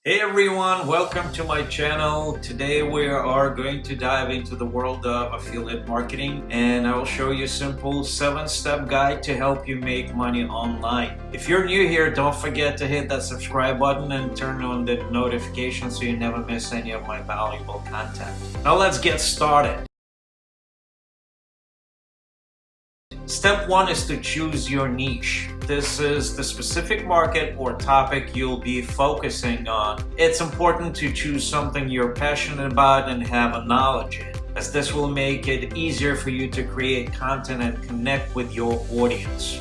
Hey everyone, welcome to my channel. Today we are going to dive into the world of affiliate marketing, and I will show you a simple 7-step guide to help you make money online. If you're new here, don't forget to hit that subscribe button and turn on the notification so you never miss any of my valuable content. Now let's get started. Step 1 is to choose your niche. This is the specific market or topic you'll be focusing on. It's important to choose something you're passionate about and have a knowledge in, as this will make it easier for you to create content and connect with your audience.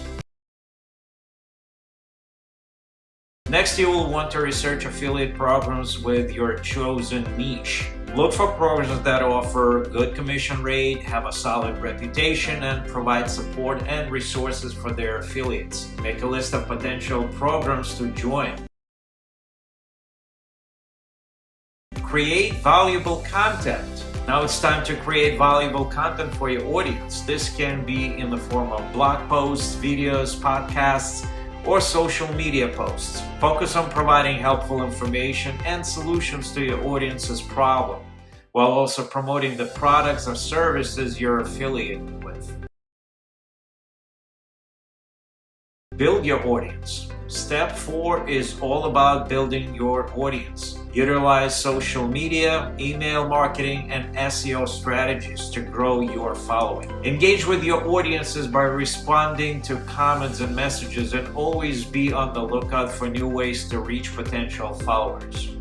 Next, you will want to research affiliate programs with your chosen niche. Look for programs that offer good commission rate, have a solid reputation, and provide support and resources for their affiliates. Make a list of potential programs to join. Create valuable content. Now it's time to create valuable content for your audience. This can be in the form of blog posts, videos, podcasts, or social media posts. Focus on providing helpful information and solutions to your audience's problem, while also promoting the products or services you're affiliated with. Build your audience. Step 4 is all about building your audience. Utilize social media, email marketing, and SEO strategies to grow your following. Engage with your audiences by responding to comments and messages, and always be on the lookout for new ways to reach potential followers.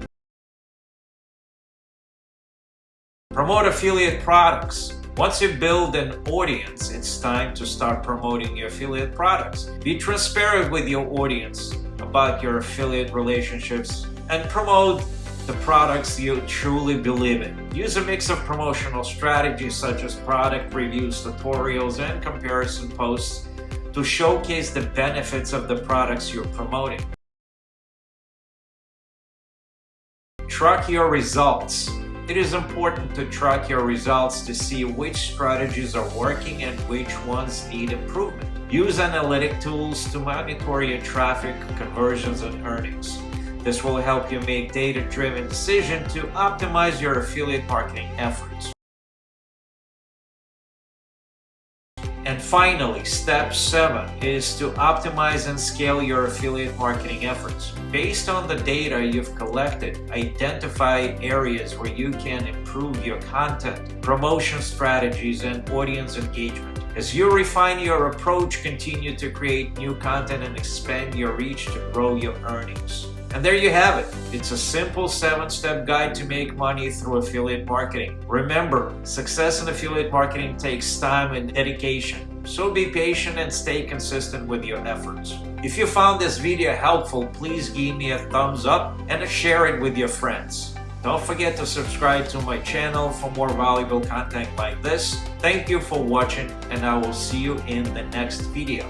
Promote affiliate products. Once you build an audience, it's time to start promoting your affiliate products. Be transparent with your audience about your affiliate relationships and promote the products you truly believe in. Use a mix of promotional strategies such as product reviews, tutorials, and comparison posts to showcase the benefits of the products you're promoting. Track your results. It is important to track your results to see which strategies are working and which ones need improvement. Use analytic tools to monitor your traffic, conversions, and earnings. This will help you make data-driven decisions to optimize your affiliate marketing efforts. And finally, step 7 is to optimize and scale your affiliate marketing efforts. Based on the data you've collected, identify areas where you can improve your content, promotion strategies, and audience engagement. As you refine your approach, continue to create new content and expand your reach to grow your earnings. And there you have it. It's a simple 7-step guide to make money through affiliate marketing. Remember, success in affiliate marketing takes time and dedication. So be patient and stay consistent with your efforts. If you found this video helpful, please give me a thumbs up and share it with your friends. Don't forget to subscribe to my channel for more valuable content like this. Thank you for watching, and I will see you in the next video.